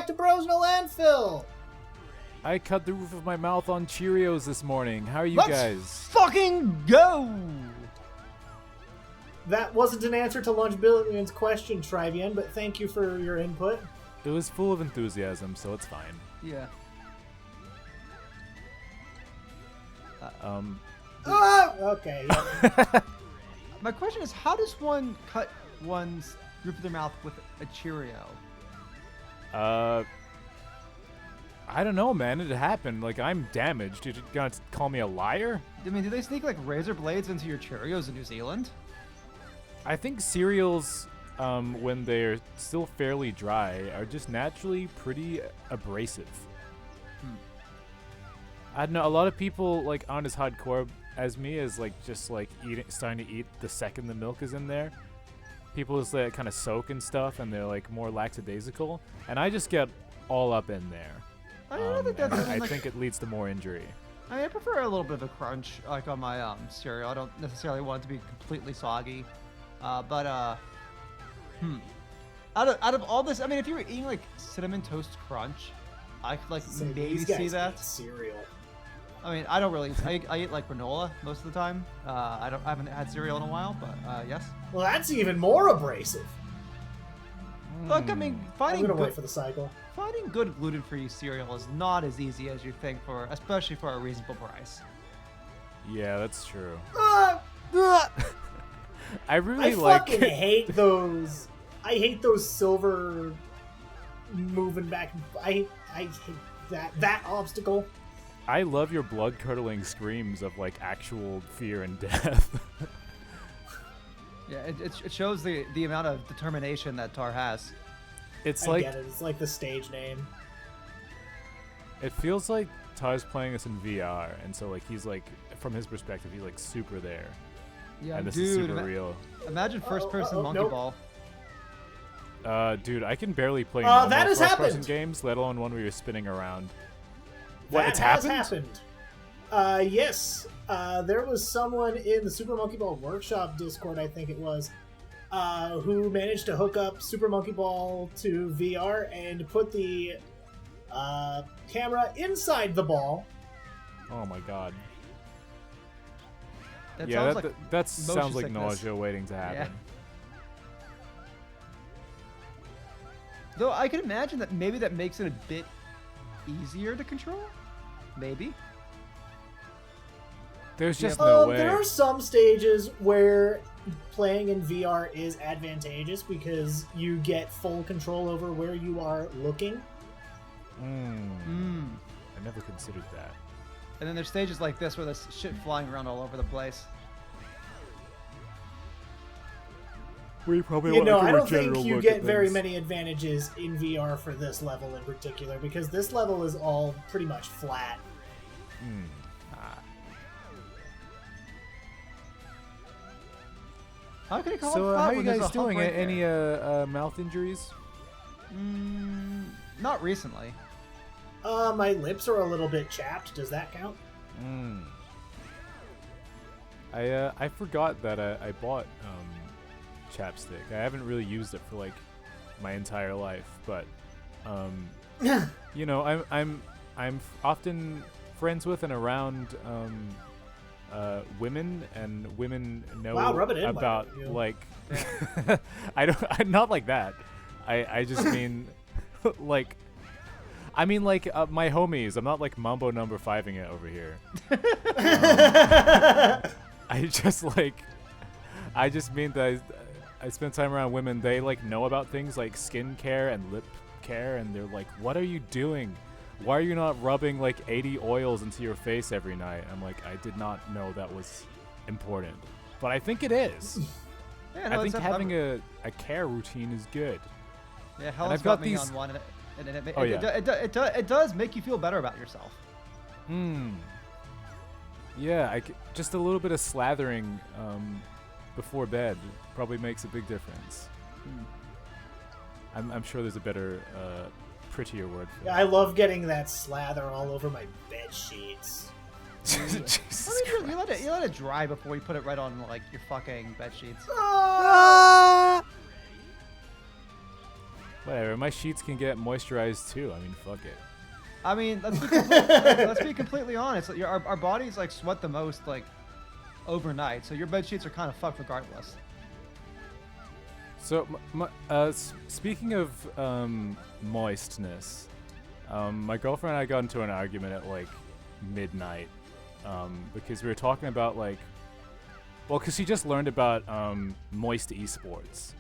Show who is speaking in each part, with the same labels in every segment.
Speaker 1: to Bros in a Landfill.
Speaker 2: I cut the roof of my mouth on Cheerios this morning. How are you
Speaker 3: Let's
Speaker 2: guys?
Speaker 3: fucking go!
Speaker 1: That wasn't an answer to Lunchbillion's question, Trybien, but thank you for your input.
Speaker 2: It was full of enthusiasm, so it's fine.
Speaker 3: Yeah.
Speaker 1: Okay. Yeah.
Speaker 3: My question is, how does one cut one's roof of their mouth with a Cheerio?
Speaker 2: I don't know, man. It happened. Like, I'm damaged. You're gonna call me a liar?
Speaker 3: I mean, do they sneak like razor blades into your Cheerios in New Zealand?
Speaker 2: I think cereals, when they're still fairly dry, are just naturally pretty abrasive. I don't know. A lot of people like aren't as hardcore as me, as like just like starting to eat the second the milk is in there. People just let it kind of soak and stuff, and they're like more lackadaisical. And I just get all up in there.
Speaker 3: I don't think that's.
Speaker 2: I think it leads to more injury.
Speaker 3: I mean, I prefer a little bit of a crunch, like on my cereal. I don't necessarily want it to be completely soggy, Out of all this, I mean, if you were eating like cinnamon toast crunch, I could like
Speaker 1: So
Speaker 3: maybe
Speaker 1: these guys
Speaker 3: see that.
Speaker 1: eat cereal.
Speaker 3: I mean, I don't really. I eat like granola most of the time. I haven't had cereal in a while, but yes.
Speaker 1: Well, that's even more abrasive.
Speaker 3: Look, I mean,
Speaker 1: I'm gonna wait for the cycle.
Speaker 3: finding good gluten-free cereal is not as easy as you think, especially for a reasonable price.
Speaker 2: Yeah, that's true.
Speaker 1: Ah!
Speaker 2: I really
Speaker 1: I
Speaker 2: like.
Speaker 1: fucking hate those. I hate those silver moving back. I hate that obstacle.
Speaker 2: I love your blood-curdling screams of like actual fear and death.
Speaker 3: Yeah, it shows the amount of determination that Tar has.
Speaker 2: It's
Speaker 1: I
Speaker 2: like
Speaker 1: get it. It's like the stage name.
Speaker 2: it feels like Tar's playing this in VR, and so like he's like from his perspective, he's like super there,
Speaker 3: Yeah,
Speaker 2: and this
Speaker 3: dude,
Speaker 2: is super real.
Speaker 3: Imagine first-person Monkey
Speaker 1: nope.
Speaker 3: Ball.
Speaker 2: Dude, I can barely play
Speaker 1: that
Speaker 2: normal
Speaker 1: has
Speaker 2: first-person
Speaker 1: happened.
Speaker 2: games, let alone one where you're spinning around. What,
Speaker 1: That
Speaker 2: it's
Speaker 1: has
Speaker 2: happened?
Speaker 1: Yes. There was someone in the Super Monkey Ball Workshop Discord, I think it was, who managed to hook up Super Monkey Ball to VR and put the camera inside the ball.
Speaker 2: Oh my god.
Speaker 3: That
Speaker 2: Yeah,
Speaker 3: sounds like
Speaker 2: that sounds
Speaker 3: motion
Speaker 2: like
Speaker 3: sickness.
Speaker 2: nausea waiting to happen.
Speaker 3: Though I can imagine that maybe that makes it a bit easier to control. Maybe.
Speaker 2: There's just no way.
Speaker 1: There are some stages where playing in VR is advantageous because you get full control over where you are looking.
Speaker 2: I never considered that.
Speaker 3: And then there's stages like this where there's shit flying around all over the place.
Speaker 2: We probably
Speaker 1: You know, I don't think you get very many advantages in VR for this level in particular because this level is all pretty much flat.
Speaker 3: How can you call
Speaker 2: So
Speaker 3: it flat
Speaker 2: how are you
Speaker 3: when there's
Speaker 2: guys
Speaker 3: a hump
Speaker 2: doing?
Speaker 3: right
Speaker 2: Any
Speaker 3: there?
Speaker 2: mouth injuries?
Speaker 3: Not recently.
Speaker 1: My lips are a little bit chapped. Does that count?
Speaker 2: I forgot that I bought chapstick. I haven't really used it for like my entire life, but you know, I'm often friends with and around women, and women know
Speaker 1: Wow, rub it in,
Speaker 2: about
Speaker 1: like,
Speaker 2: like I'm not like that. I just mean like I mean like my homies. I'm not like Mambo number 5ing it over here. I just mean that I spend time around women. They like know about things like skin care and lip care, and they're like, "What are you doing? Why are you not rubbing like 80 oils into your face every night?" I'm like, I did not know that was important, but I think it is.
Speaker 3: Yeah, no,
Speaker 2: I think
Speaker 3: it's
Speaker 2: having a care routine is good.
Speaker 3: Yeah, Helen's
Speaker 2: I've got
Speaker 3: got me
Speaker 2: these-
Speaker 3: on one, and
Speaker 2: Oh, yeah.
Speaker 3: it does make you feel better about yourself.
Speaker 2: Yeah, just a little bit of slathering before bed probably makes a big difference. I'm sure there's a better, prettier word for
Speaker 1: I love getting that slather all over my bed sheets.
Speaker 2: it. Jesus
Speaker 3: I mean,
Speaker 2: Christ.
Speaker 3: you let it dry before you put it right on like your fucking bed sheets.
Speaker 2: Whatever. My sheets can get moisturized too. I mean, fuck it.
Speaker 3: I mean, let's be completely honest. Our bodies like sweat the most like overnight, so your bed sheets are kind of fucked regardless.
Speaker 2: So, speaking of moistness, my girlfriend and I got into an argument at like midnight because we were talking about like, well, because she just learned about moist esports,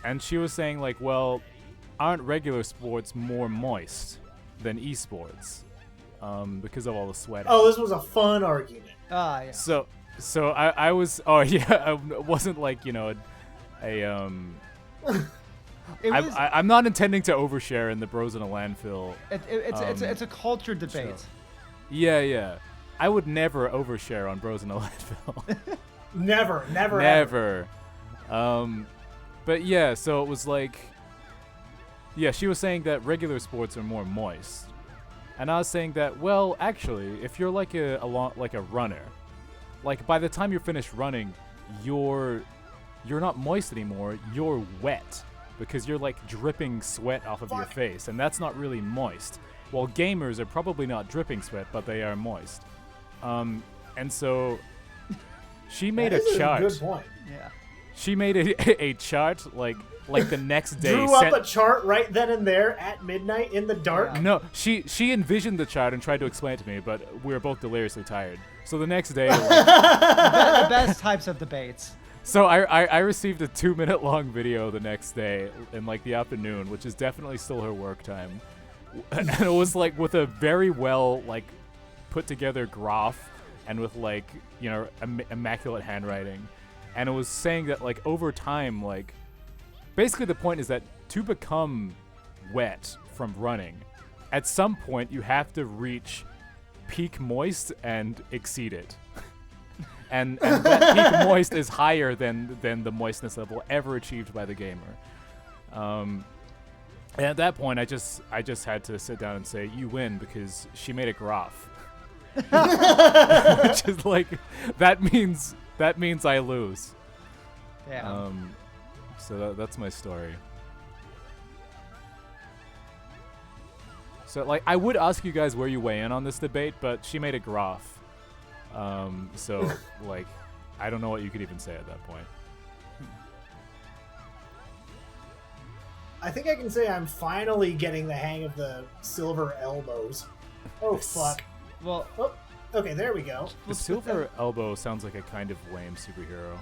Speaker 2: and she was saying like, well, aren't regular sports more moist than esports because of all the sweating?
Speaker 1: Oh, this was a fun argument.
Speaker 3: Ah, yeah.
Speaker 2: So I was, oh yeah, I wasn't like, you know, I'm not intending to overshare in the Bros in a Landfill.
Speaker 3: It's a culture debate.
Speaker 2: Sure. Yeah. I would never overshare on Bros in a Landfill.
Speaker 1: Never.
Speaker 2: But yeah, so it was like, yeah, she was saying that regular sports are more moist, and I was saying that, well, actually, if you're like a runner, like by the time you're finished running, you're not moist anymore. You're wet because you're like dripping sweat off of your face, and that's not really moist. Well, gamers are probably not dripping sweat, but they are moist. And so she made a chart.
Speaker 1: Good point.
Speaker 3: Yeah.
Speaker 2: She made a chart like the next day.
Speaker 1: Drew up a chart right then and there at midnight in the dark.
Speaker 3: Yeah.
Speaker 2: No, she envisioned the chart and tried to explain it to me, but we were both deliriously tired. So the next day,
Speaker 3: The best types of debates.
Speaker 2: so I received a 2-minute long video the next day in like the afternoon, which is definitely still her work time, and it was like with a very well like put together graph and with like, you know, immaculate handwriting, and it was saying that like over time, like basically the point is that to become wet from running, at some point you have to reach peak moist and exceed it. and that peak moist is higher than the moistness level ever achieved by the gamer. And at that point, I just had to sit down and say, you win, because she made a graph. Which is like, that means I lose.
Speaker 3: Yeah.
Speaker 2: So that's my story. So like, I would ask you guys where you weigh in on this debate, but she made a graph. So like, I don't know what you could even say at that point.
Speaker 1: I think I can say I'm finally getting the hang of the silver elbows. Oh, fuck.
Speaker 3: Well,
Speaker 1: Oh, okay, there we go.
Speaker 2: The silver elbow sounds like a kind of lame superhero.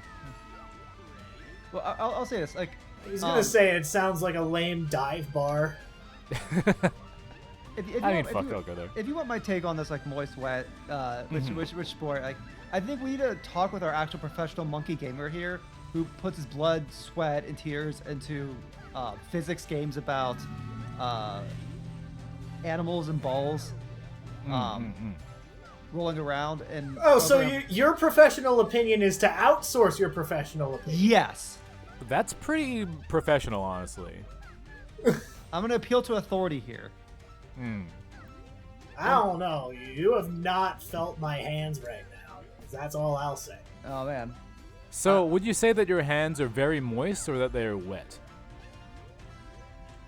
Speaker 3: well, I'll say this. Like,
Speaker 1: I was gonna say it sounds like a lame dive bar.
Speaker 2: I'll go there.
Speaker 3: If you want my take on this, like moist, wet, which sport, like I think we need to talk with our actual professional monkey gamer here, who puts his blood, sweat, and tears into physics games about animals and balls rolling around. And
Speaker 1: Oh, so your professional opinion is to outsource your professional opinion.
Speaker 3: Yes.
Speaker 2: That's pretty professional, honestly.
Speaker 3: I'm gonna appeal to authority here.
Speaker 1: I don't know. You have not felt my hands right now. That's all I'll say.
Speaker 3: Oh man.
Speaker 2: So, would you say that your hands are very moist or that they are wet?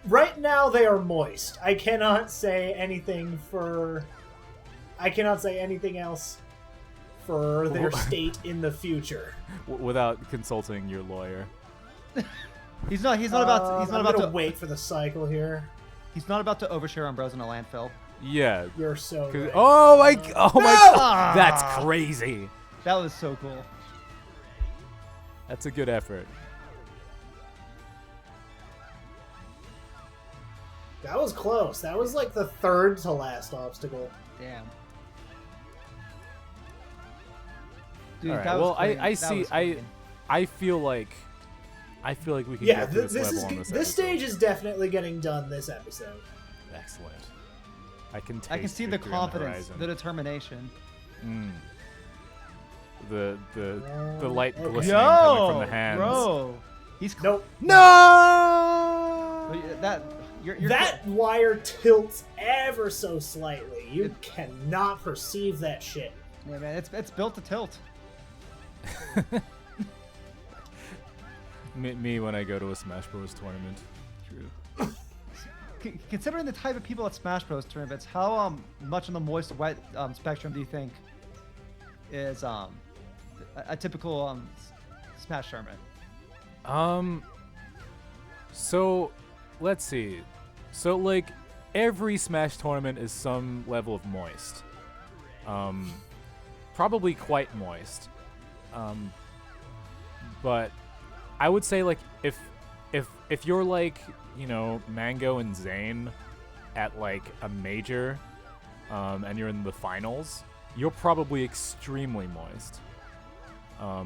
Speaker 1: Right now they are moist. I cannot say anything else for their state in the future.
Speaker 2: Without consulting your lawyer.
Speaker 3: He's not about to
Speaker 1: wait for the cycle here.
Speaker 3: He's not about to overshare on Bros in a landfill.
Speaker 2: Yeah.
Speaker 1: You're so right.
Speaker 2: Oh my god. That's crazy.
Speaker 3: That was so cool.
Speaker 2: That's a good effort.
Speaker 1: That was close. That was like the third to last obstacle.
Speaker 3: Damn. Dude,
Speaker 2: All right.
Speaker 3: that
Speaker 2: Well,
Speaker 3: was clean.
Speaker 2: I
Speaker 3: That
Speaker 2: see.
Speaker 3: was clean.
Speaker 2: I feel like we can
Speaker 1: Yeah,
Speaker 2: get to this
Speaker 1: this
Speaker 2: level
Speaker 1: is
Speaker 2: on this
Speaker 1: this
Speaker 2: episode.
Speaker 1: stage is definitely getting done this episode.
Speaker 2: Excellent. I can
Speaker 3: see the
Speaker 2: victory on
Speaker 3: confidence,
Speaker 2: horizon.
Speaker 3: the determination.
Speaker 2: The light glistening
Speaker 3: Yo,
Speaker 2: coming from the hands.
Speaker 3: bro, he's
Speaker 1: Nope.
Speaker 2: No!
Speaker 3: You're
Speaker 1: That wire tilts ever so slightly. You cannot perceive that shit.
Speaker 3: Yeah, man, it's built to tilt.
Speaker 2: Me when I go to a Smash Bros. Tournament. true.
Speaker 3: Considering the type of people at Smash Bros. Tournaments, how much on the moist wet spectrum do you think is a typical Smash tournament?
Speaker 2: So let's see. So like every Smash tournament is some level of moist. Probably quite moist. But I would say like if you're like, you know, Mango and Zane at like a major, and you're in the finals, you're probably extremely moist. I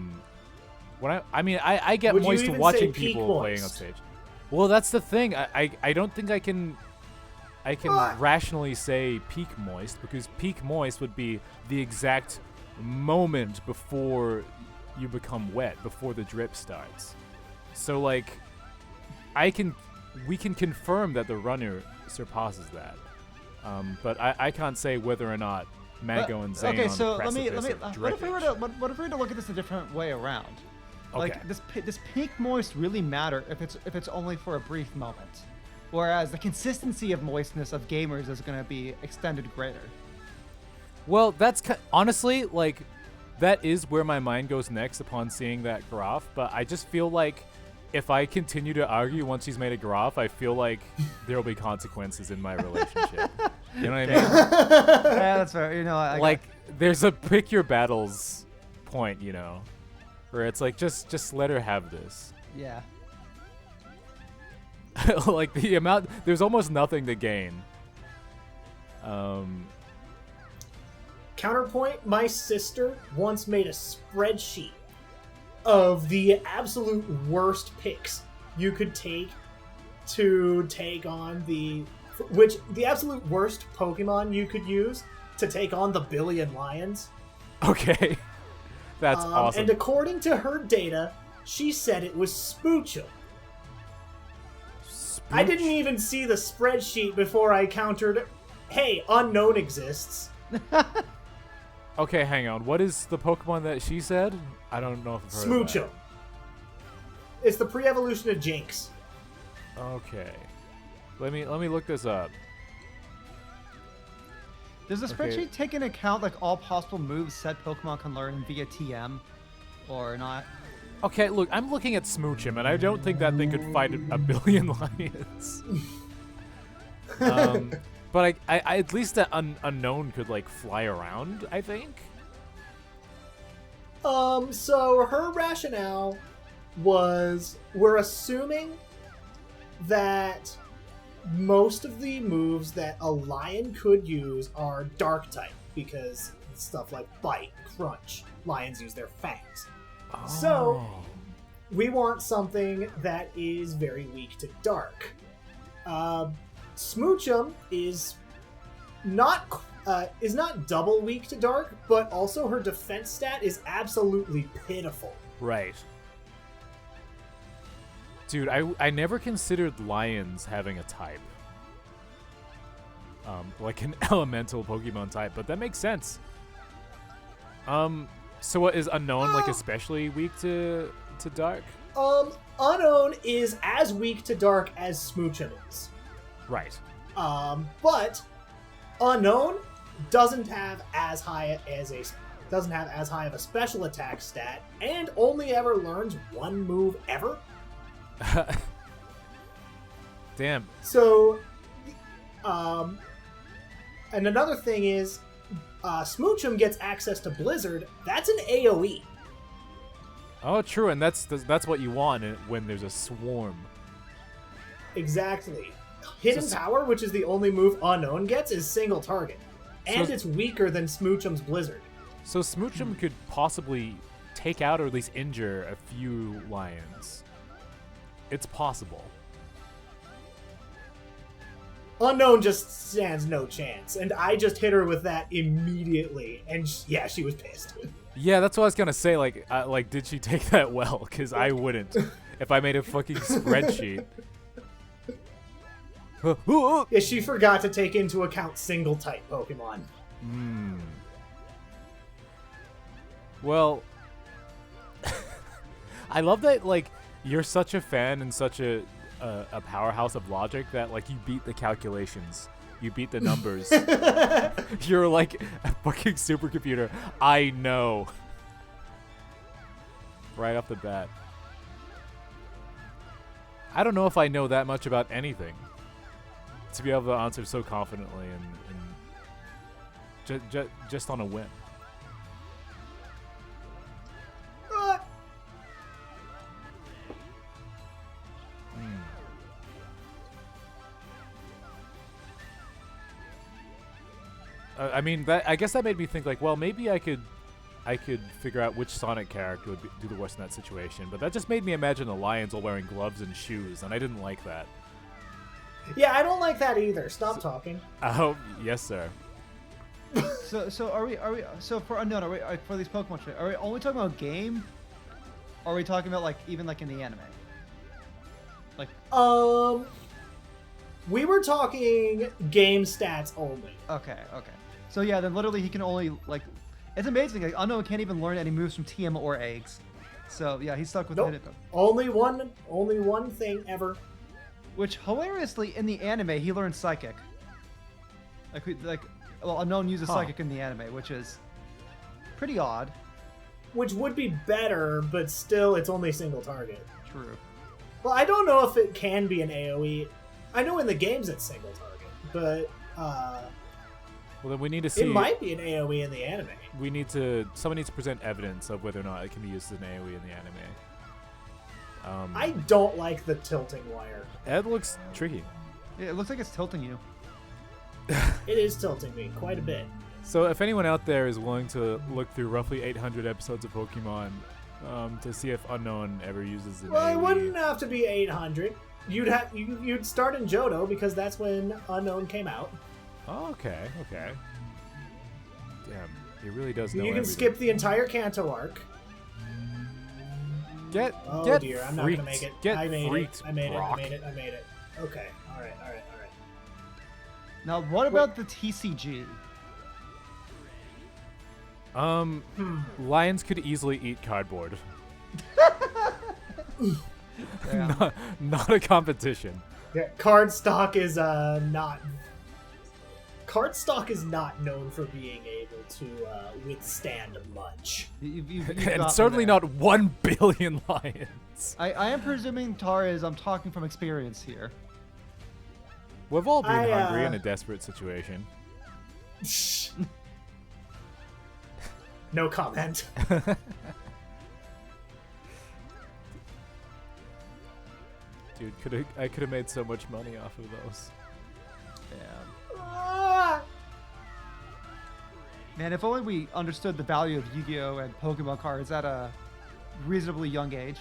Speaker 2: get
Speaker 1: Would you
Speaker 2: moist
Speaker 1: even
Speaker 2: watching
Speaker 1: say peak
Speaker 2: people playing on
Speaker 1: moist?
Speaker 2: stage. Well, that's the thing. I don't think I can rationally say peak moist, because peak moist would be the exact moment before you become wet, before the drip starts. So like we can confirm that the runner surpasses that. But I can't say whether or not Mango and Zane
Speaker 3: okay,
Speaker 2: on
Speaker 3: so
Speaker 2: the
Speaker 3: let me
Speaker 2: precipice of
Speaker 3: what if we were to
Speaker 2: drippage.
Speaker 3: what if we were to look at this a different way around? Like
Speaker 2: Okay.
Speaker 3: does peak moist really matter if it's only for a brief moment, whereas the consistency of moistness of gamers is going to be extended greater?
Speaker 2: Well, that's honestly like that is where my mind goes next upon seeing that graph. But I just feel like if I continue to argue once he's made a graph, I feel like there will be consequences in my relationship. You know what I mean?
Speaker 3: Yeah, that's fair. You know,
Speaker 2: Like there's a pick your battles point, you know, where it's like just let her have this.
Speaker 3: yeah.
Speaker 2: Like the amount, there's almost nothing to gain.
Speaker 1: Counterpoint, my sister once made a spreadsheet of the absolute worst picks you could take to take on the absolute worst Pokemon you could use to take on the Billion Lions.
Speaker 2: Okay. That's awesome.
Speaker 1: And according to her data, she said it was Smoochum. I didn't even see the spreadsheet before I countered, hey, unknown exists.
Speaker 2: Okay, hang on. What is the Pokemon that she said? I don't know if I've heard of
Speaker 1: Smoochum. It's the pre-evolution of Jinx.
Speaker 2: that. Okay. Let me look this up.
Speaker 3: Does the
Speaker 2: Okay.
Speaker 3: spreadsheet take into account like all possible moves said Pokemon can learn via TM, or not?
Speaker 2: Okay, look, I'm looking at Smoochum, and I don't think that thing could fight a billion lions. But I at least that unknown could like fly around, I think.
Speaker 1: So her rationale was, we're assuming that most of the moves that a lion could use are dark type, because stuff like bite, crunch, lions use their fangs. So we want something that is very weak to dark. Smoochum is not double weak to dark, but also her defense stat is absolutely pitiful.
Speaker 2: Right. Dude, I never considered lions having a type. Like an elemental Pokemon type, but that makes sense. So what is unknown like especially weak to dark?
Speaker 1: Unknown is as weak to dark as Smoochum is.
Speaker 2: Right.
Speaker 1: But Unknown doesn't have as high of a special attack stat, and only ever learns one move ever.
Speaker 2: Damn.
Speaker 1: So, and another thing is, Smoochum gets access to Blizzard. That's an AoE.
Speaker 2: Oh, true, and that's what you want when there's a swarm.
Speaker 1: Exactly. Hidden Power, which is the only move Unknown gets, is single target. And it's weaker than Smoochum's Blizzard.
Speaker 2: So Smoochum could possibly take out or at least injure a few lions. It's possible.
Speaker 1: Unknown just stands no chance, and I just hit her with that immediately, and yeah, she was pissed.
Speaker 2: Yeah, that's what I was gonna say. Like, did she take that well? Because I wouldn't. If I made a fucking spreadsheet.
Speaker 1: Yeah, she forgot to take into account single type Pokemon.
Speaker 2: Well, I love that. Like, you're such a fan and such a a powerhouse of logic that like you beat the calculations, you beat the numbers. You're like a fucking supercomputer. I know. Right off the bat. I don't know if I know that much about anything to be able to answer so confidently and just on a whim. I mean, I guess that made me think like, well, maybe I could figure out which Sonic character would do the worst in that situation. But that just made me imagine the lions all wearing gloves and shoes, and I didn't like that.
Speaker 1: Yeah, I don't like that either. Stop talking.
Speaker 2: Oh, yes, sir.
Speaker 3: So are we so for unknown, are we for these Pokemon traits, are we only talking about game? Or are we talking about like even like in the anime? Like
Speaker 1: we were talking game stats only.
Speaker 3: okay. So yeah, then literally he can only like it's amazing. Like Unknown can't even learn any moves from TM or eggs. So yeah, he's stuck with
Speaker 1: Nope.
Speaker 3: it.
Speaker 1: Only one thing ever.
Speaker 3: Which hilariously in the anime he learns Psychic. Well, Unknown uses Psychic in the anime, which is pretty odd.
Speaker 1: Which would be better, but still it's only single target.
Speaker 3: True.
Speaker 1: Well, I don't know if it can be an AoE. I know in the games it's single target, but
Speaker 2: Well, then we need to see.
Speaker 1: it might be an AoE in the anime.
Speaker 2: Someone needs to present evidence of whether or not it can be used as an AoE in the anime.
Speaker 1: I don't like the tilting wire.
Speaker 2: It looks tricky.
Speaker 3: Yeah, it looks like it's tilting you.
Speaker 1: It is tilting me quite a bit.
Speaker 2: So if anyone out there is willing to look through roughly 800 episodes of Pokemon to see if Unknown ever uses an
Speaker 1: Well,
Speaker 2: AoE.
Speaker 1: it wouldn't have to be 800. You'd start in Johto because that's when Unknown came out.
Speaker 2: Oh, okay. Damn, he really does know
Speaker 1: You can
Speaker 2: everything.
Speaker 1: skip the entire Kanto arc.
Speaker 2: Get
Speaker 1: Dear, I'm
Speaker 2: freaked.
Speaker 1: not gonna make it.
Speaker 2: Get
Speaker 1: I made
Speaker 2: freaked,
Speaker 1: it. I made
Speaker 2: Brock.
Speaker 1: it. Okay. All right.
Speaker 3: Now, what about the TCG?
Speaker 2: Lions could easily eat cardboard.
Speaker 3: Yeah.
Speaker 2: Not a competition.
Speaker 1: Yeah, cardstock is not. Cardstock is not known for being able to withstand much.
Speaker 3: You've
Speaker 2: And
Speaker 3: got me
Speaker 2: certainly
Speaker 3: there.
Speaker 2: not 1 billion lions.
Speaker 3: I am presuming Tara is. I'm talking from experience here.
Speaker 2: We've all been
Speaker 1: I,
Speaker 2: hungry in a desperate situation.
Speaker 1: No comment.
Speaker 2: Dude, I could have made so much money off of those.
Speaker 3: Yeah. Man, if only we understood the value of Yu-Gi-Oh! And Pokemon cards at a reasonably young age.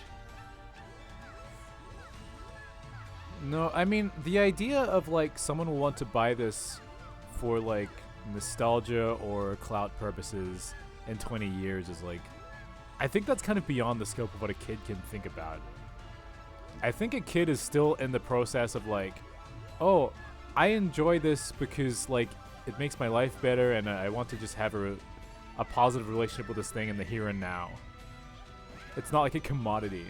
Speaker 2: No, I mean, the idea of, like, someone will want to buy this for, like, nostalgia or clout purposes in 20 years is, like... I think that's kind of beyond the scope of what a kid can think about. I think a kid is still in the process of, like, oh, I enjoy this because, like, it makes my life better and I want to just have a positive relationship with this thing in the here and now. It's not like a commodity.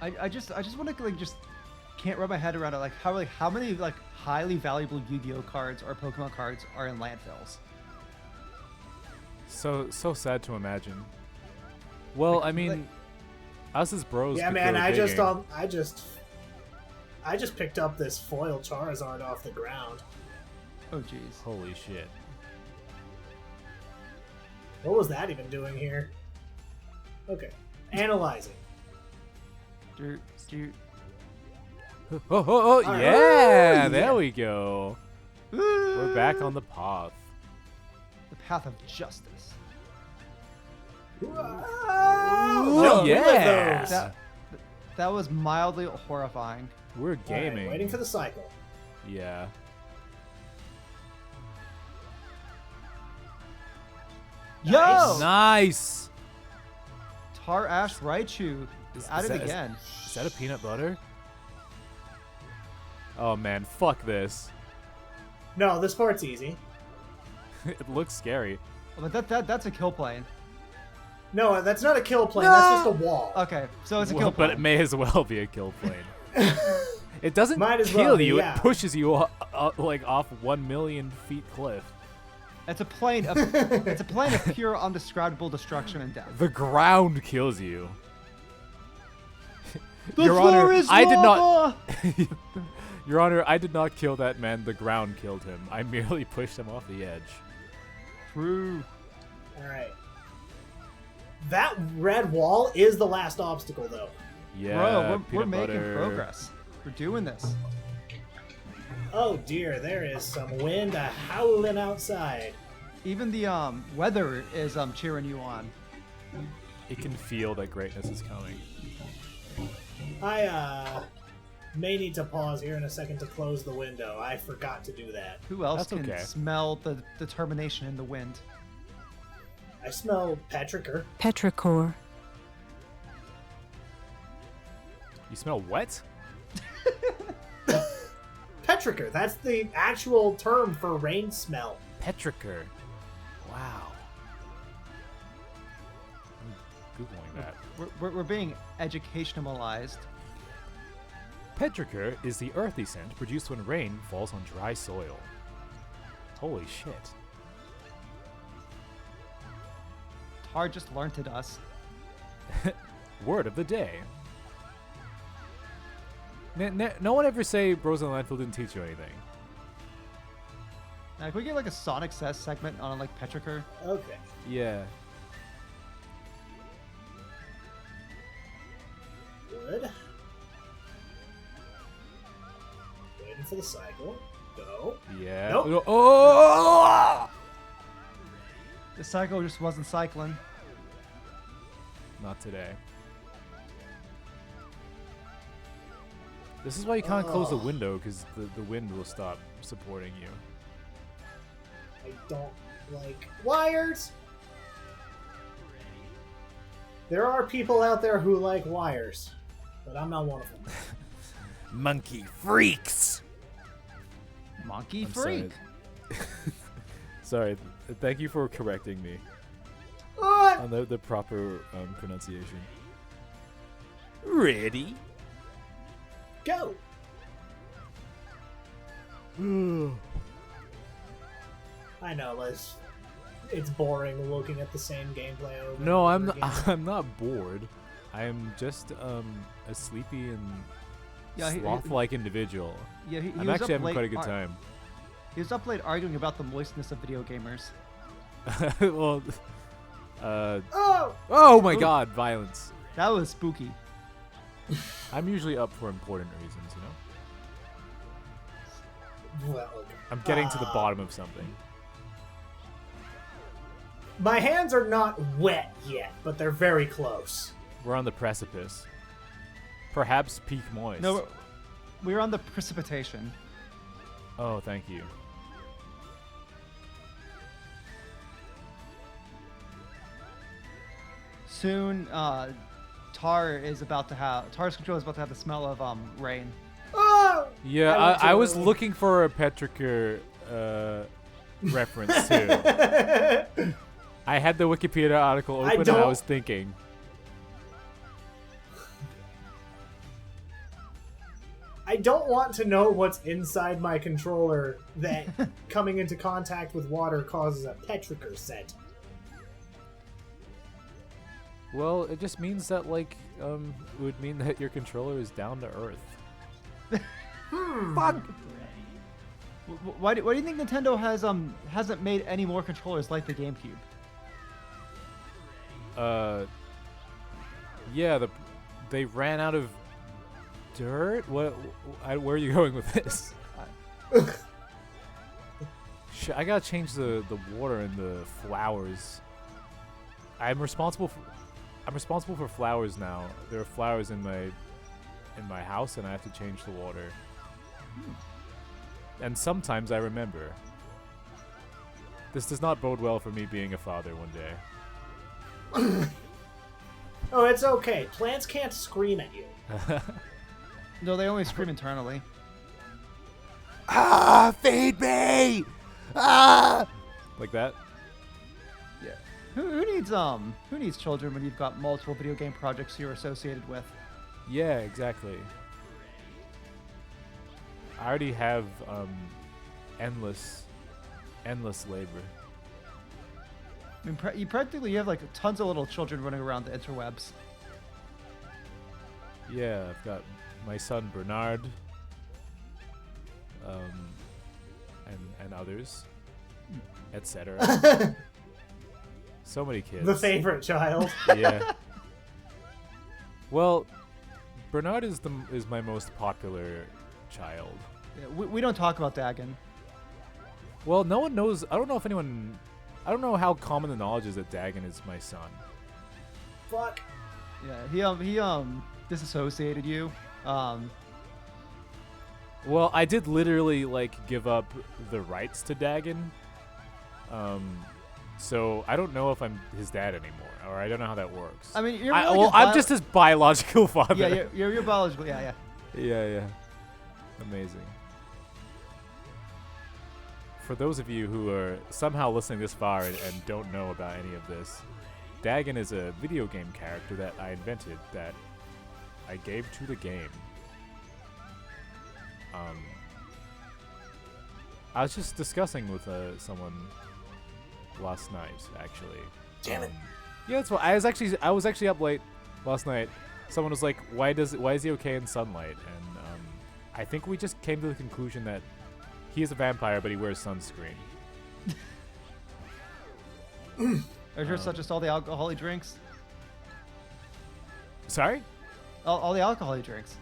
Speaker 3: I just want to like just can't wrap my head around it. Like how many like highly valuable Yu-Gi-Oh cards or Pokemon cards are in landfills?
Speaker 2: So sad to imagine. Well, I mean, us as bros.
Speaker 1: Yeah,
Speaker 2: could
Speaker 1: man.
Speaker 2: go digging.
Speaker 1: I just picked up this foil Charizard off the ground.
Speaker 3: Oh jeez.
Speaker 2: Holy shit.
Speaker 1: What was that even doing here? Okay, analyzing.
Speaker 2: Oh, yeah!
Speaker 1: yeah.
Speaker 2: There we go. We're back on the path.
Speaker 3: The path of justice.
Speaker 1: Oh,
Speaker 2: yeah!
Speaker 3: That was mildly horrifying.
Speaker 2: We're
Speaker 1: All
Speaker 2: gaming.
Speaker 1: right, waiting for the cycle.
Speaker 2: Yeah.
Speaker 3: Yo!
Speaker 2: Nice!
Speaker 3: Tar Ash Raichu at it
Speaker 2: that-
Speaker 3: again.
Speaker 2: Is that a peanut butter? Oh man, fuck this.
Speaker 1: No, this part's easy.
Speaker 2: It looks scary.
Speaker 3: But that's a kill plane.
Speaker 1: No, that's not a kill plane. That's just a wall.
Speaker 3: Okay, so it's a
Speaker 2: Well,
Speaker 3: kill plane.
Speaker 2: but it may as well be a kill plane. It doesn't
Speaker 1: Might as
Speaker 2: kill
Speaker 1: well be,
Speaker 2: you.
Speaker 1: yeah.
Speaker 2: It pushes you like off 1 million feet cliff.
Speaker 3: It's a plane of pure undescribable destruction and death.
Speaker 2: The ground kills you.
Speaker 3: The
Speaker 2: Your
Speaker 3: floor
Speaker 2: Honor,
Speaker 3: is
Speaker 2: I did
Speaker 3: lava!
Speaker 2: not. Your Honor, I did not kill that man. The ground killed him. I merely pushed him off the edge.
Speaker 3: True.
Speaker 1: All right. That red wall is the last obstacle, though.
Speaker 2: Yeah,
Speaker 3: Bro, we're
Speaker 2: peanut
Speaker 3: making
Speaker 2: butter.
Speaker 3: progress. We're doing this.
Speaker 1: Oh dear, there is some wind howling outside.
Speaker 3: Even the weather is cheering you on.
Speaker 2: It can feel that greatness is coming.
Speaker 1: I may need to pause here in a second to close the window. I forgot to do that.
Speaker 3: Who else
Speaker 2: That's
Speaker 3: can
Speaker 2: okay.
Speaker 3: smell the determination in the wind?
Speaker 1: I smell petrichor.
Speaker 4: Petrichor.
Speaker 2: You smell wet?
Speaker 1: Petrichor, that's the actual term for rain smell.
Speaker 2: Petrichor. Wow. I'm Googling that.
Speaker 3: We're being educationalized.
Speaker 2: Petrichor is the earthy scent produced when rain falls on dry soil. Holy shit.
Speaker 3: Tar just learned it us.
Speaker 2: Word of the day. No one ever say Bros in the Landfill didn't teach you anything.
Speaker 3: Now, can we get like a Sonic Says segment on like Petrichor?
Speaker 1: Okay.
Speaker 2: Yeah.
Speaker 1: Good. Waiting for the cycle. Go.
Speaker 2: Yeah.
Speaker 1: Nope.
Speaker 2: Oh!
Speaker 3: The cycle just wasn't cycling.
Speaker 2: Not today. This is why you can't close the window, because the wind will stop supporting you.
Speaker 1: I don't like wires. There are people out there who like wires, but I'm not one of them.
Speaker 2: Monkey freaks!
Speaker 3: Monkey
Speaker 2: I'm
Speaker 3: freak.
Speaker 2: Sorry, thank you for correcting me
Speaker 1: What?
Speaker 2: on the proper pronunciation. Ready?
Speaker 1: Go. I know, Liz. It's boring looking at the same gameplay over.
Speaker 2: No,
Speaker 1: and
Speaker 2: I'm
Speaker 1: over again.
Speaker 2: I'm not bored. I am just a sleepy and
Speaker 3: Yeah,
Speaker 2: sloth-like individual.
Speaker 3: Yeah, he
Speaker 2: I'm
Speaker 3: was
Speaker 2: actually
Speaker 3: up
Speaker 2: having
Speaker 3: late
Speaker 2: quite a good time.
Speaker 3: He was up late arguing about the moistness of video gamers.
Speaker 2: Well,
Speaker 1: Oh!
Speaker 2: oh my
Speaker 3: Ooh.
Speaker 2: God, violence!
Speaker 3: That was spooky.
Speaker 2: I'm usually up for important reasons, you know.
Speaker 1: Well,
Speaker 2: I'm getting to the bottom of something.
Speaker 1: my hands are not wet yet, but they're very close.
Speaker 2: We're on the precipice. Perhaps peak moist.
Speaker 3: No, we're on the precipitation.
Speaker 2: Oh, thank you.
Speaker 3: Soon, Tar's controller is about to have the smell of rain.
Speaker 1: Oh!
Speaker 2: Yeah,
Speaker 1: I went
Speaker 2: I
Speaker 1: too
Speaker 2: was
Speaker 1: early.
Speaker 2: looking for a Petrichor reference too. I had the Wikipedia article open and I
Speaker 1: don't-
Speaker 2: was thinking.
Speaker 1: I don't want to know what's inside my controller that coming into contact with water causes a petrichor set.
Speaker 2: Well, it just means that like it would mean that your controller is down to earth.
Speaker 3: Fuck. Why do you think Nintendo hasn't made any more controllers like the GameCube?
Speaker 2: Yeah, they ran out of dirt. Where are you going with this? I gotta change the water in the flowers. I'm responsible for flowers now. There are flowers in my house, and I have to change the water. And sometimes I remember. This does not bode well for me being a father one day.
Speaker 1: Oh, it's okay. Plants can't scream at you.
Speaker 3: No, they only scream internally.
Speaker 2: Ah, feed me! Ah! Like that?
Speaker 3: Yeah. Who needs children when you've got multiple video game projects you're associated with?
Speaker 2: Yeah, exactly. I already have endless labor.
Speaker 3: I mean, you practically have like tons of little children running around the interwebs.
Speaker 2: Yeah, I've got my son Bernard, and others, etc. So many kids.
Speaker 1: The favorite child.
Speaker 2: Yeah. Well, Bernard is my most popular child.
Speaker 3: Yeah, we don't talk about Dagon.
Speaker 2: Well, no one knows. I don't know how common the knowledge is that Dagon is my son.
Speaker 1: Fuck.
Speaker 3: Yeah, he disassociated you.
Speaker 2: Well, I did literally like give up the rights to Dagon. So I don't know if I'm his dad anymore, or I don't know how that works.
Speaker 3: I mean, you're
Speaker 2: I'm just his biological father.
Speaker 3: Yeah, you're biological. Yeah.
Speaker 2: Yeah. Amazing. For those of you who are somehow listening this far and don't know about any of this, Dagon is a video game character that I invented that I gave to the game. I was just discussing with someone last night, actually.
Speaker 1: Damn it.
Speaker 2: Yeah, that's what I was actually up late last night. Someone was like, "Why is he okay in sunlight?" And I think we just came to the conclusion that he is a vampire, but he wears sunscreen.
Speaker 3: Are you sure just all the alcohol he drinks?
Speaker 2: Sorry?
Speaker 3: All the alcohol he drinks.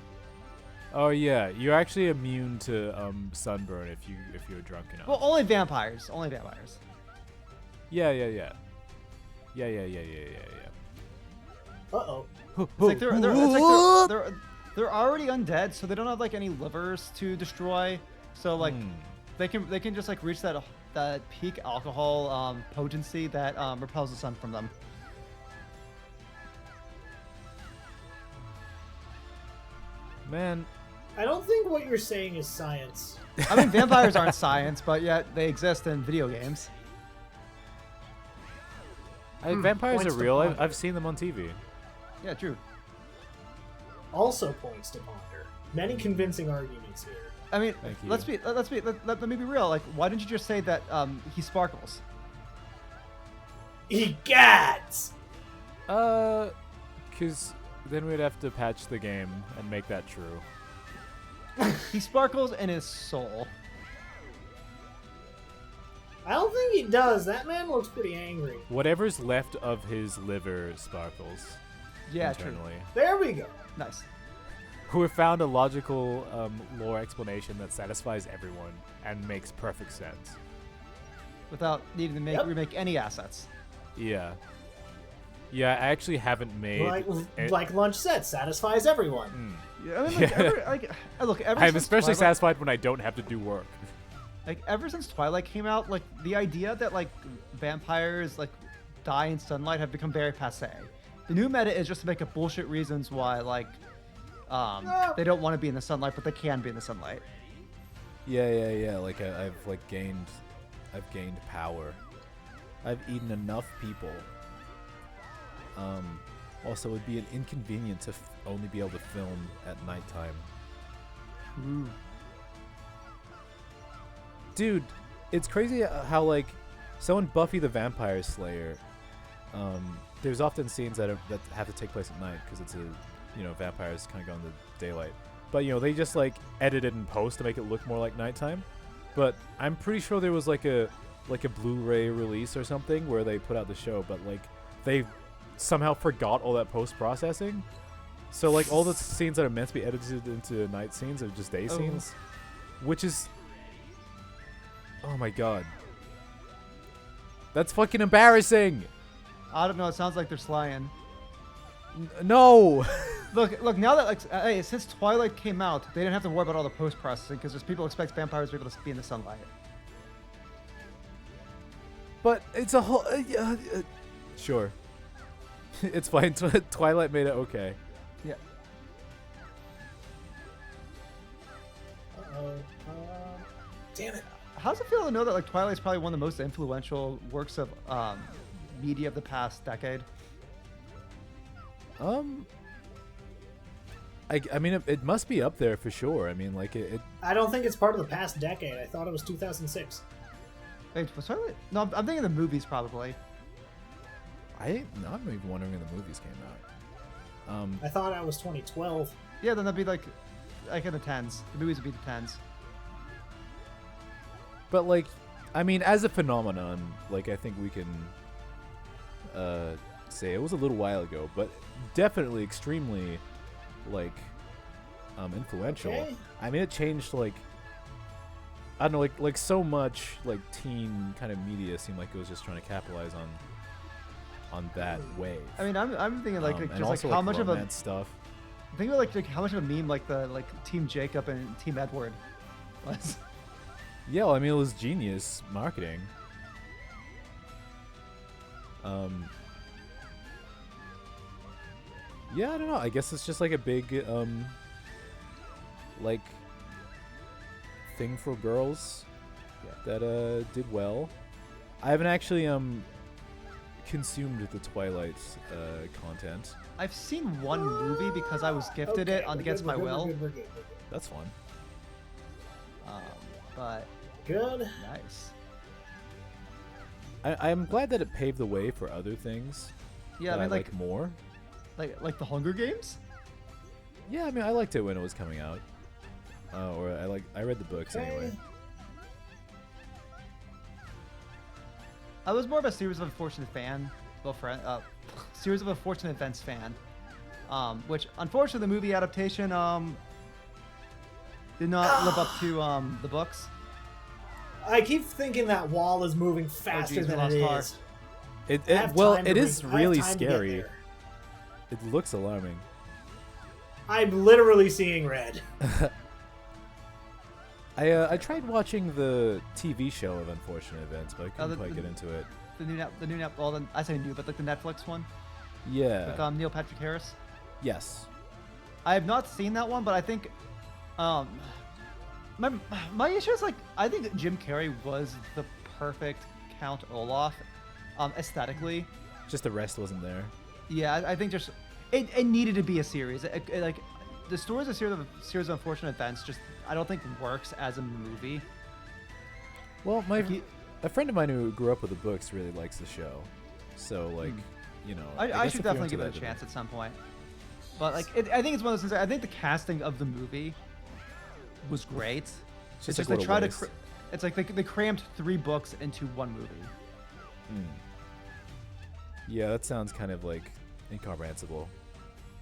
Speaker 2: Oh yeah, you're actually immune to sunburn if you're drunk enough.
Speaker 3: Well, only vampires. Only vampires.
Speaker 2: Yeah.
Speaker 1: Uh-oh.
Speaker 3: It's like they're already undead, so they don't have like any livers to destroy. So like they can just like reach that peak alcohol potency that repels the sun from them.
Speaker 2: Man,
Speaker 1: I don't think what you're saying is science.
Speaker 3: I mean, vampires aren't science, but yet they exist in video games.
Speaker 2: vampires
Speaker 1: points
Speaker 2: are
Speaker 1: to
Speaker 2: real.
Speaker 1: ponder.
Speaker 2: I've seen them on TV.
Speaker 3: Yeah, true.
Speaker 1: Also points to ponder. Many convincing arguments here.
Speaker 3: I mean,
Speaker 2: Thank you.
Speaker 3: let me be real. Like, why didn't you just say that he sparkles?
Speaker 1: He gets!
Speaker 2: Cause then we'd have to patch the game and make that true.
Speaker 3: He sparkles in his soul.
Speaker 1: I don't think he does. That man looks pretty angry.
Speaker 2: Whatever's left of his liver sparkles.
Speaker 3: Yeah, true.
Speaker 2: internally.
Speaker 1: There we go.
Speaker 3: Nice.
Speaker 2: We found a logical lore explanation that satisfies everyone and makes perfect sense.
Speaker 3: Without needing to remake any assets.
Speaker 2: Yeah. Yeah, I actually haven't made...
Speaker 1: Like Lunch said, satisfies everyone.
Speaker 3: Yeah, I mean, look, ever
Speaker 2: I'm
Speaker 3: since
Speaker 2: especially
Speaker 3: Twilight,
Speaker 2: satisfied when I don't have to do work.
Speaker 3: like ever since Twilight came out, like the idea that like vampires like die in sunlight have become very passé. The new meta is just to make up bullshit reasons why like they don't want to be in the sunlight, but they can be in the sunlight.
Speaker 2: Yeah. Like I've gained power. I've eaten enough people. Also, it'd be an inconvenience to only be able to film at nighttime.
Speaker 3: True.
Speaker 2: Dude, it's crazy how like someone Buffy the Vampire Slayer. There's often scenes that have to take place at night because it's vampires kind of go in the daylight. But they just like edited in post to make it look more like nighttime. But I'm pretty sure there was like a Blu-ray release or something where they put out the show, but like they somehow forgot all that post-processing. So like all the scenes that are meant to be edited into night scenes are just day scenes, which is, oh my god, that's fucking embarrassing.
Speaker 3: I don't know. It sounds like they're slying.
Speaker 2: No.
Speaker 3: Look. Now that hey, since Twilight came out, they didn't have to worry about all the post-processing because people expect vampires to be able to be in the sunlight.
Speaker 2: But it's a whole. Sure. It's fine. Twilight made it okay.
Speaker 3: Yeah.
Speaker 1: Damn it.
Speaker 3: How does it feel to know that like Twilight's probably one of the most influential works of media of the past decade?
Speaker 2: I mean, it must be up there for sure. I mean, like it.
Speaker 1: I don't think it's part of the past decade. I thought it was 2006.
Speaker 3: Wait, sorry? No, I'm thinking the movies probably.
Speaker 2: I'm even wondering when the movies came out.
Speaker 1: I thought it was 2012.
Speaker 3: Yeah, then that'd be like in the tens. The movies would be the tens.
Speaker 2: But like, I mean, as a phenomenon, like I think we can say it was a little while ago, but definitely extremely like influential.
Speaker 1: Okay.
Speaker 2: I mean, it changed like I don't know, like so much like teen kind of media seemed like it was just trying to capitalize on that wave.
Speaker 3: I mean, I'm thinking like
Speaker 2: and
Speaker 3: just
Speaker 2: also,
Speaker 3: like how much of a
Speaker 2: romance stuff.
Speaker 3: think about like how much of a meme like the Team Jacob and Team Edward was.
Speaker 2: Yeah, well, I mean, it was genius marketing. Yeah, I don't know. I guess it's just like a big, like, thing for girls that did well. I haven't actually consumed the Twilight content.
Speaker 3: I've seen one movie because I was gifted it against my will.
Speaker 1: We're good.
Speaker 2: That's fun.
Speaker 3: But
Speaker 1: Good.
Speaker 3: nice.
Speaker 2: I'm glad that it paved the way for other things.
Speaker 3: Yeah,
Speaker 2: that
Speaker 3: I mean
Speaker 2: like more.
Speaker 3: like the Hunger Games.
Speaker 2: Yeah, I mean, I liked it when it was coming out. Or I read the books anyway.
Speaker 3: I was more of a Series of Unfortunate fan, Series of Unfortunate Events fan, which unfortunately the movie adaptation did not live up to the books.
Speaker 1: I keep thinking that wall is moving faster
Speaker 3: geez, we
Speaker 1: than
Speaker 3: lost
Speaker 1: it
Speaker 3: Tar.
Speaker 1: is.
Speaker 2: It is really scary. It looks alarming.
Speaker 1: I'm literally seeing red.
Speaker 2: I tried watching the TV show of Unfortunate Events, but I couldn't quite get into it.
Speaker 3: I say new, but like the Netflix one
Speaker 2: Yeah.
Speaker 3: with Neil Patrick Harris.
Speaker 2: Yes.
Speaker 3: I have not seen that one, but I think, my issue is like I think Jim Carrey was the perfect Count Olaf, aesthetically.
Speaker 2: Just the rest wasn't there.
Speaker 3: Yeah, I think just it needed to be a series. Like the story is a series of unfortunate events. Just I don't think works as a movie.
Speaker 2: Well, a friend of mine who grew up with the books really likes the show, so like, you know,
Speaker 3: I
Speaker 2: guess
Speaker 3: should
Speaker 2: if you're
Speaker 3: definitely
Speaker 2: into
Speaker 3: give it a
Speaker 2: that,
Speaker 3: chance at some point. But like, I think it's one of those things. I think the casting of the movie was great.
Speaker 2: It's just
Speaker 3: It's
Speaker 2: like
Speaker 3: they
Speaker 2: what a
Speaker 3: try to.
Speaker 2: waste.
Speaker 3: It's like they crammed 3 books into one movie.
Speaker 2: Yeah, that sounds kind of like incomprehensible.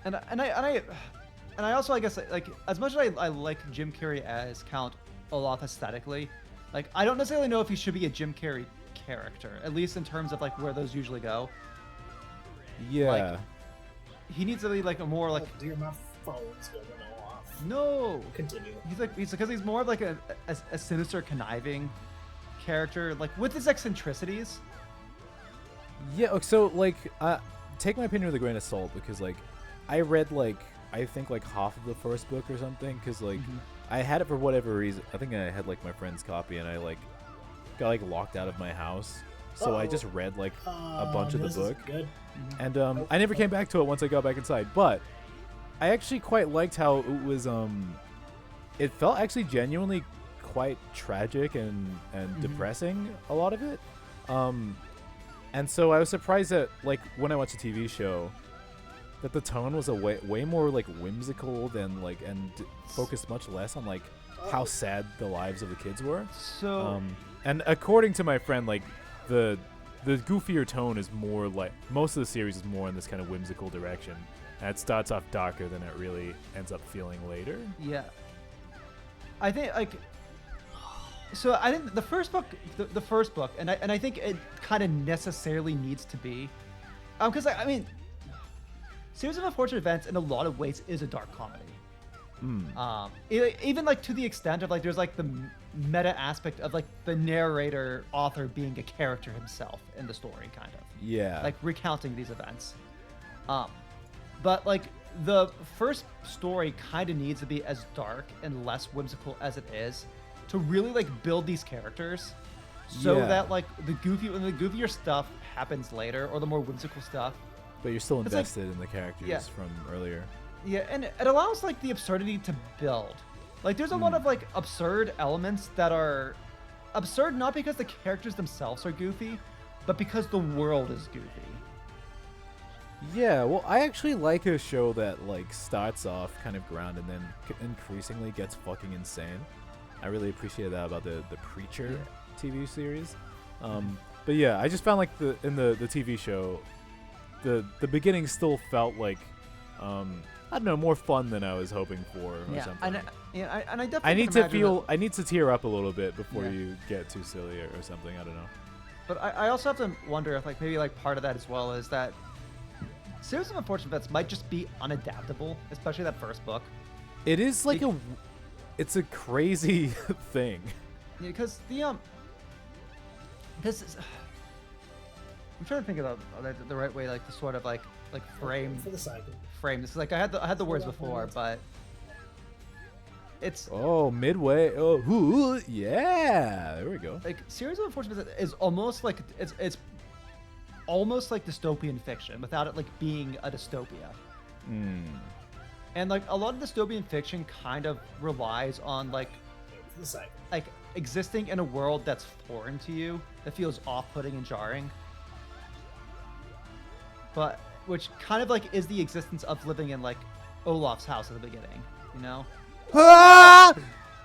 Speaker 3: And I also I guess like as much as I like Jim Carrey as Count Olaf aesthetically, like I don't necessarily know if he should be a Jim Carrey character, at least in terms of like where those usually go.
Speaker 2: Yeah.
Speaker 3: He needs to be like a more like
Speaker 1: Oh dear, my phone's going off.
Speaker 3: no.
Speaker 1: Continue.
Speaker 3: He's because he's more of like a sinister, conniving character, like with his eccentricities.
Speaker 2: Yeah, so like, take my opinion with a grain of salt because like, I read like I think like half of the first book or something because like I had it for whatever reason. I think I had like my friend's copy and I like got like locked out of my house, so I just read like a bunch of the book.
Speaker 1: Good.
Speaker 2: And I never came back to it once I got back inside, but I actually quite liked how it was it felt actually genuinely quite tragic and depressing, a lot of it. And so I was surprised that like when I watched the TV show that the tone was a way more like whimsical than like and focused much less on like how sad the lives of the kids were.
Speaker 3: So
Speaker 2: And according to my friend, like the goofier tone is more like most of the series is more in this kind of whimsical direction, and it starts off darker than it really ends up feeling later.
Speaker 3: yeah, I think like so I think the first book, and I think it kind of necessarily needs to be, because I mean, Series of Unfortunate Events in a lot of ways is a dark comedy. Even like to the extent of like there's like the meta aspect of like the narrator author being a character himself in the story, kind of.
Speaker 2: Yeah.
Speaker 3: Like recounting these events. But like the first story kind of needs to be as dark and less whimsical as it is to really like build these characters so that like the goofier stuff happens later or the more whimsical stuff.
Speaker 2: But you're still
Speaker 3: like-
Speaker 2: invested in the characters from earlier.
Speaker 3: Yeah, and it allows like the absurdity to build. Like there's a lot of like absurd elements that are absurd not because the characters themselves are goofy, but because the world is goofy.
Speaker 2: Yeah, well, I actually like a show that like starts off kind of ground and then increasingly gets fucking insane. I really appreciate that about the Preacher TV series. But yeah, I just found like in the TV show, the beginning still felt like I don't know, more fun than I was hoping for or something.
Speaker 3: And I definitely
Speaker 2: I need to
Speaker 3: imagine
Speaker 2: I need to tear up a little bit before you get too silly or something. I don't know.
Speaker 3: But I also have to wonder if like maybe like part of that as well is that Series of Unfortunate Events might just be unadaptable, especially that first book.
Speaker 2: It is like it's a crazy thing.
Speaker 3: Yeah, because because I'm trying to think of the right way, like to sort of like frame
Speaker 1: For the cycle.
Speaker 3: frame this. Like I had the words before, but it's
Speaker 2: midway. Oh, yeah. There we go.
Speaker 3: like Series of Unfortunate Events is almost like it's almost like dystopian fiction without it like being a dystopia. And like a lot of dystopian fiction kind of relies on like existing in a world that's foreign to you, that feels off-putting and jarring, but which kind of like is the existence of living in like Olaf's house at the beginning, you know?
Speaker 2: Ah!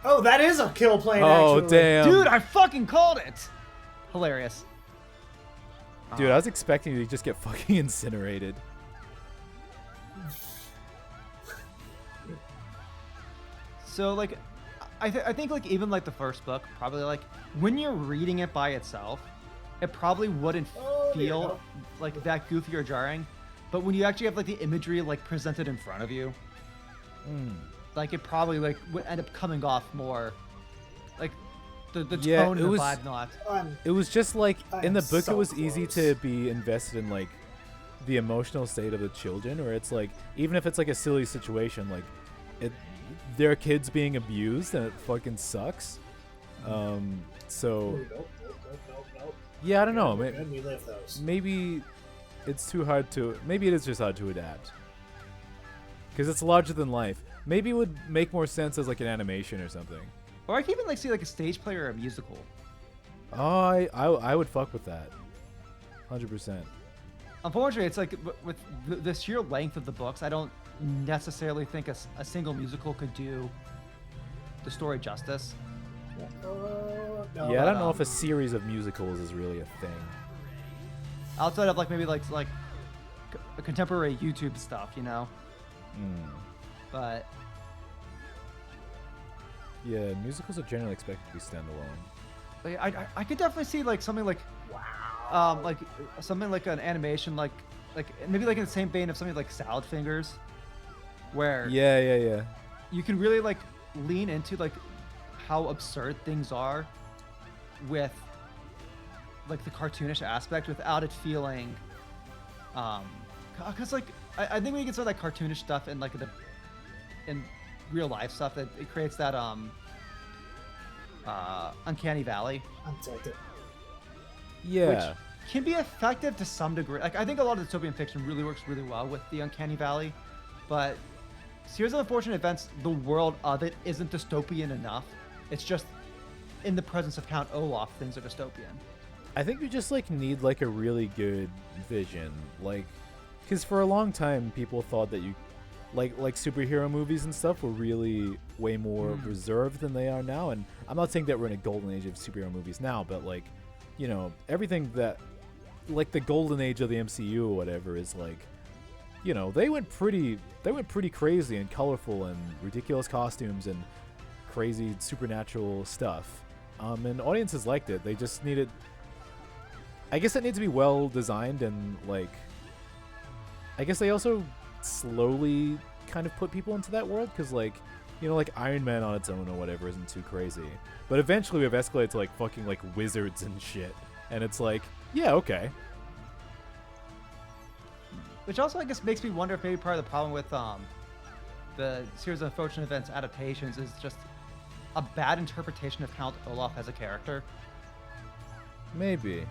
Speaker 1: Oh, that is a kill plane.
Speaker 2: Oh,
Speaker 1: actually.
Speaker 2: damn.
Speaker 3: Dude, I fucking called it. Hilarious.
Speaker 2: Dude, I was expecting you to just get fucking incinerated.
Speaker 3: So like, I think like even like the first book, probably like when you're reading it by itself, it probably wouldn't feel like that goofy or jarring. But when you actually have like the imagery like presented in front of you, like it probably like would end up coming off more like the tone and the vibe not.
Speaker 2: It was just like in the book,
Speaker 1: so
Speaker 2: it was easy to
Speaker 1: close.
Speaker 2: be invested in like the emotional state of the children, where it's like even if it's like a silly situation, like there are kids being abused and it fucking sucks. So
Speaker 1: Nope.
Speaker 2: yeah, I don't know.
Speaker 1: And we live those.
Speaker 2: Maybe it's too hard to. Maybe it is just hard to adapt because it's larger than life. Maybe it would make more sense as like an animation or something.
Speaker 3: Or I can even like see like a stage play or a musical.
Speaker 2: Oh, I would fuck with that. 100%.
Speaker 3: Unfortunately, it's like with the sheer length of the books, I don't necessarily think a single musical could do the story justice.
Speaker 1: No,
Speaker 2: Yeah, I don't know if a series of musicals is really a thing.
Speaker 3: Outside of like maybe like a contemporary YouTube stuff, you know. But
Speaker 2: yeah, musicals are generally expected to be standalone.
Speaker 3: like, I could definitely see like something like like something like an animation like maybe like in the same vein of something like Salad Fingers, where
Speaker 2: Yeah.
Speaker 3: you can really like lean into like how absurd things are with like the cartoonish aspect without it feeling because like I think when you get some of that cartoonish stuff in like in real life stuff, that it creates that uncanny valley.
Speaker 1: Untilted.
Speaker 2: Yeah.
Speaker 3: Which can be effective to some degree. Like I think a lot of dystopian fiction really works really well with the uncanny valley, but Series of Unfortunate Events, the world of it isn't dystopian enough. It's just in the presence of Count Olaf, things are dystopian.
Speaker 2: I think you just like need like a really good vision, like, because for a long time people thought that you, like superhero movies and stuff were really way more reserved than they are now. And I'm not saying that we're in a golden age of superhero movies now, but like, you know, everything that, like the golden age of the MCU or whatever is like, you know, they went pretty crazy and colorful and ridiculous costumes and crazy supernatural stuff. And audiences liked it. They just needed, I guess it needs to be well designed, and like, I guess they also slowly kind of put people into that world, because like, you know, like Iron Man on its own or whatever isn't too crazy, but eventually we've escalated to like fucking like wizards and shit, and it's like, yeah, okay.
Speaker 3: Which also I guess makes me wonder if maybe part of the problem with the Series of Unfortunate Events adaptations is just a bad interpretation of Count Olaf as a character.
Speaker 2: Maybe.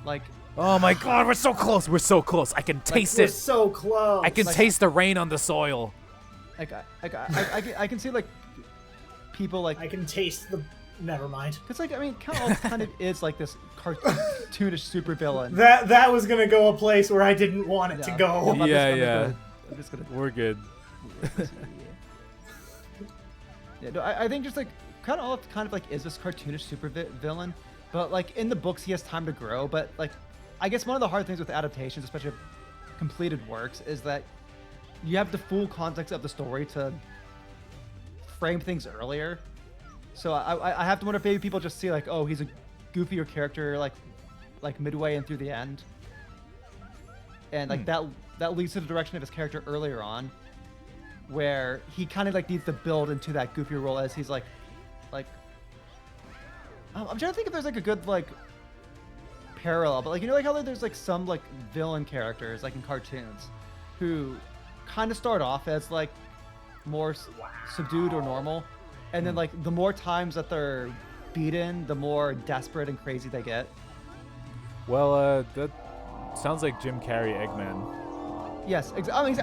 Speaker 3: Like,
Speaker 2: Oh my God, we're so close. We're so close. I can taste
Speaker 1: We're
Speaker 2: it.
Speaker 1: so close.
Speaker 2: I can taste the rain on the soil.
Speaker 3: I can see like people like
Speaker 1: I can taste the. Never mind.
Speaker 3: because like I mean kind of is like this cartoonish supervillain.
Speaker 1: That was gonna go a place where I didn't want it to go.
Speaker 2: Yeah.
Speaker 3: I'm just gonna.
Speaker 2: We're good.
Speaker 3: Yeah, no, I think just like kind of like is this cartoonish villain, but like in the books he has time to grow. But like, I guess one of the hard things with adaptations, especially completed works, is that you have the full context of the story to frame things earlier. So I have to wonder if maybe people just see like, oh, he's a goofier character like midway and through the end, and like that leads to the direction of his character earlier on, where he kind of like needs to build into that goofier role as he's like I'm trying to think if there's like a good like parallel, but like you know like how there's like some like villain characters like in cartoons who kind of start off as like more subdued or normal, and then like the more times that they're beaten, the more desperate and crazy they get.
Speaker 2: Well, that sounds like Jim Carrey Eggman.
Speaker 3: Yes, I mean,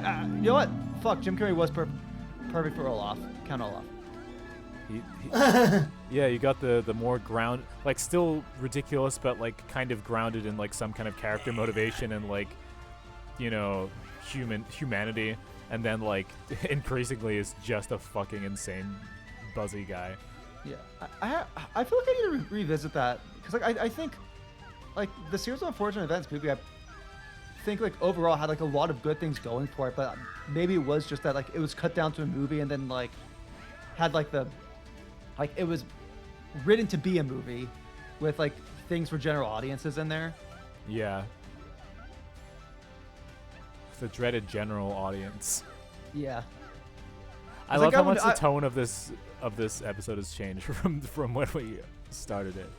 Speaker 3: you know what? Fuck, Jim Carrey was perfect for Olaf. Count Olaf.
Speaker 2: Yeah, you got the more ground, like still ridiculous, but like kind of grounded in like some kind of character motivation and like, you know, humanity, and then like increasingly is just a fucking insane, buzzy guy.
Speaker 3: Yeah, I feel like I need to revisit that because like I think like the Series of Unfortunate Events movie, I think like overall had like a lot of good things going for it, but maybe it was just that like it was cut down to a movie and then like had like it was written to be a movie with like things for general audiences in there.
Speaker 2: Yeah. The dreaded general audience.
Speaker 3: Yeah.
Speaker 2: I love how much the tone of this episode has changed from when we started it.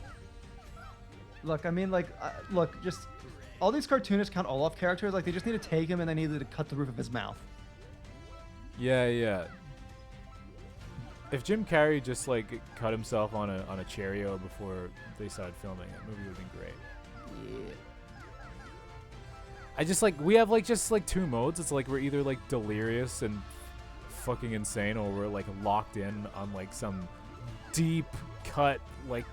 Speaker 3: Look, I mean, like, look, just all these cartoonists Count Olaf characters, like, they just need to take him and they needed to cut the roof of his mouth.
Speaker 2: Yeah. If Jim Carrey just like cut himself on a Cheerio before they started filming, that movie would have been great.
Speaker 3: Yeah.
Speaker 2: I just like we have like just like two modes. It's like we're either like delirious and fucking insane, or we're like locked in on like some deep cut like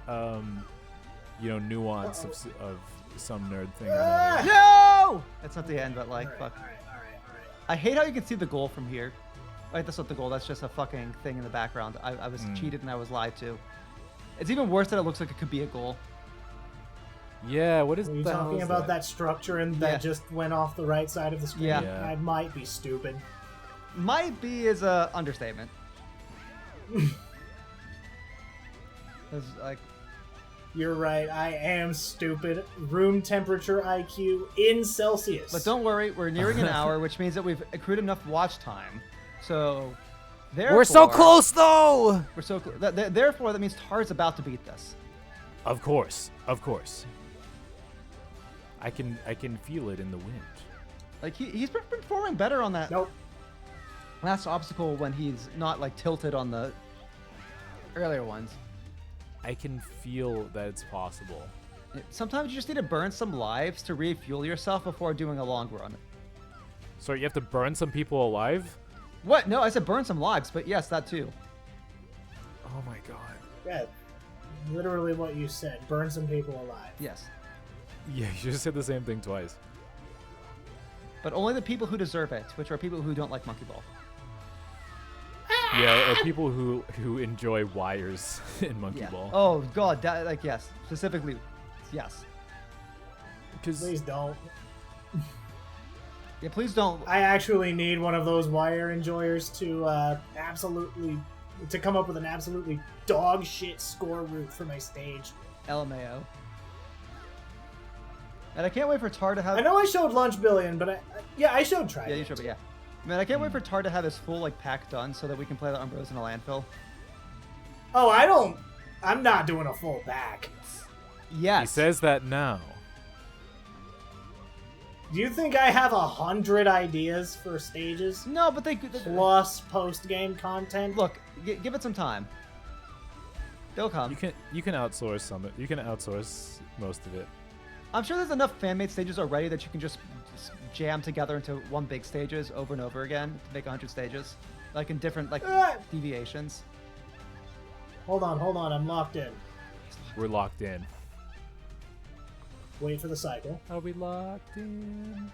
Speaker 2: you know nuance of some nerd thing.
Speaker 3: No! That's not the end, but like, fuck.
Speaker 1: All right.
Speaker 3: I hate how you can see the goal from here. Right, that's not the goal. That's just a fucking thing in the background. I was cheated and I was lied to. It's even worse that it looks like it could be a goal.
Speaker 2: Yeah, what is
Speaker 1: Are you
Speaker 2: the
Speaker 1: talking about that structure and that just went off the right side of the screen?
Speaker 3: Yeah.
Speaker 1: I might be stupid.
Speaker 3: Might be is a understatement. It's like,
Speaker 1: You're right, I am stupid. Room temperature IQ in Celsius.
Speaker 3: but don't worry, we're nearing an hour, which means that we've accrued enough watch time. So, therefore,
Speaker 2: We're so close though.
Speaker 3: We're so close. Therefore, that means Tar's about to beat this.
Speaker 2: Of course. I can feel it in the wind.
Speaker 3: Like he's been performing better on that
Speaker 1: Nope.
Speaker 3: last obstacle when he's not like tilted on the earlier ones.
Speaker 2: I can feel that it's possible.
Speaker 3: Sometimes you just need to burn some lives to refuel yourself before doing a long run.
Speaker 2: So you have to burn some people alive?
Speaker 3: What? No, I said burn some lives, but yes, that too.
Speaker 2: Oh my god.
Speaker 1: Yeah, literally what you said. Burn some people alive.
Speaker 3: Yes.
Speaker 2: Yeah, you just said the same thing twice.
Speaker 3: But only the people who deserve it, which are people who don't like Monkey Ball.
Speaker 2: Yeah, or people who enjoy wires in Monkey Ball.
Speaker 3: Oh god, that, like yes, specifically, yes.
Speaker 1: Please don't.
Speaker 3: Yeah, please don't.
Speaker 1: I actually need one of those wire enjoyers to come up with an absolutely dog shit score route for my stage.
Speaker 3: LMAO. And I can't wait for Tar to have.
Speaker 1: I know I showed Lunchbillion, but I showed Trybien.
Speaker 3: Yeah, you should. But yeah, man, I can't wait for Tar to have his full like pack done so that we can play the Umbros in a landfill.
Speaker 1: Oh, I'm not doing a full back.
Speaker 3: Yes.
Speaker 2: He says that now.
Speaker 1: Do you think I have 100 ideas for stages?
Speaker 3: No, but they
Speaker 1: Plus post-game content?
Speaker 3: look. Give it some time. They'll come.
Speaker 2: You can outsource some. You can outsource most of it.
Speaker 3: I'm sure there's enough fan-made stages already that you can just jam together into one big stages over and over again to make 100 stages, like in different deviations.
Speaker 1: Hold on, I'm locked in.
Speaker 2: We're locked in.
Speaker 1: Wait for the cycle.
Speaker 2: Are we locked in?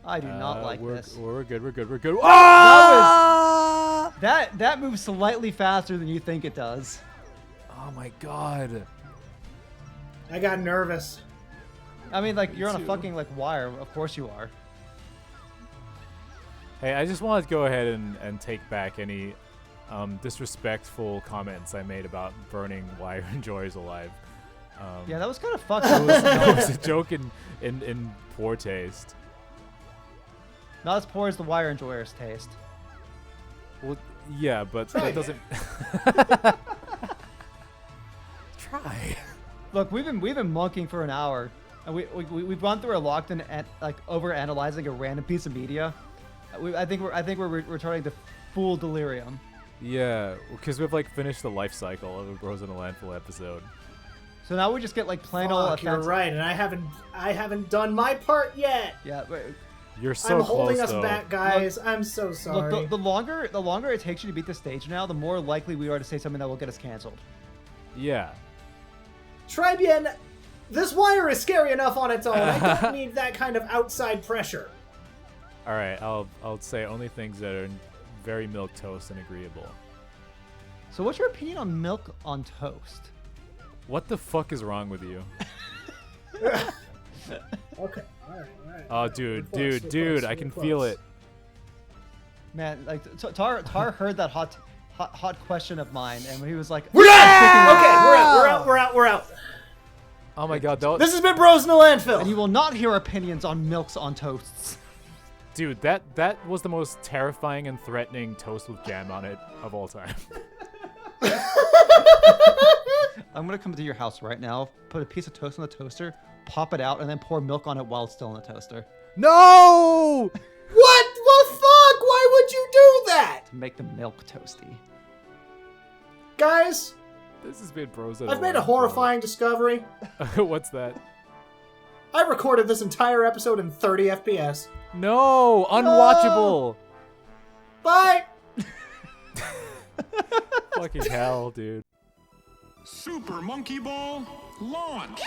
Speaker 3: I do not like this.
Speaker 2: We're good.
Speaker 3: That moves slightly faster than you think it does.
Speaker 2: Oh my god.
Speaker 1: I got nervous.
Speaker 3: I mean, like, you're on a
Speaker 2: too.
Speaker 3: fucking, like, wire. Of course you are.
Speaker 2: Hey, I just wanted to go ahead and take back any disrespectful comments I made about burning wire enjoyers alive.
Speaker 3: Yeah, that was kind of fucked.
Speaker 2: That was a joke in poor taste.
Speaker 3: Not as poor as the wire enjoyer's taste.
Speaker 2: Well, yeah, but
Speaker 1: Try
Speaker 2: that doesn't. Try.
Speaker 3: Look, we've been monkeying for an hour, and we've gone through a locked in like over analyzing a random piece of media. I think we're returning to full delirium.
Speaker 2: Yeah, because we've like finished the life cycle of a Bros in a Landfill episode.
Speaker 3: So now we just get like plain old
Speaker 1: Fuck, you're
Speaker 3: offensive.
Speaker 1: right, and I haven't done my part yet.
Speaker 3: Yeah, but
Speaker 2: You're so
Speaker 1: I'm holding
Speaker 2: close,
Speaker 1: us
Speaker 2: though.
Speaker 1: back, guys. I'm so sorry.
Speaker 3: look, the longer it takes you to beat the stage now, the more likely we are to say something that will get us canceled.
Speaker 2: Yeah.
Speaker 1: Trybien, this wire is scary enough on its own. I don't need that kind of outside pressure.
Speaker 2: All right, I'll say only things that are very milquetoast and agreeable.
Speaker 3: So what's your opinion on milk on toast?
Speaker 2: What the fuck is wrong with you?
Speaker 1: Okay, all right.
Speaker 2: Oh, dude,
Speaker 1: We're close,
Speaker 2: I
Speaker 1: we're
Speaker 2: can
Speaker 1: close.
Speaker 2: feel it.
Speaker 3: Man, like Tar heard that hot question of mine, and he was like,
Speaker 1: Okay, we're out.
Speaker 2: Oh my god,
Speaker 1: This has been Bros in the Landfill.
Speaker 3: and you will not hear opinions on milks on toasts.
Speaker 2: dude, that was the most terrifying and threatening toast with jam on it of all time.
Speaker 3: I'm gonna come to your house right now, put a piece of toast in the toaster, pop it out, and then pour milk on it while it's still in the toaster
Speaker 2: No!
Speaker 1: What the fuck? Why would you do that?
Speaker 3: to make the milk toasty.
Speaker 1: Guys,
Speaker 2: This has been Bros. in
Speaker 1: I've made a
Speaker 2: Landfill.
Speaker 1: horrifying discovery.
Speaker 2: What's that?
Speaker 1: I recorded this entire episode in 30 FPS.
Speaker 2: No! Unwatchable!
Speaker 1: Bye!
Speaker 2: Fucking hell, dude.
Speaker 4: Super Monkey Ball launch!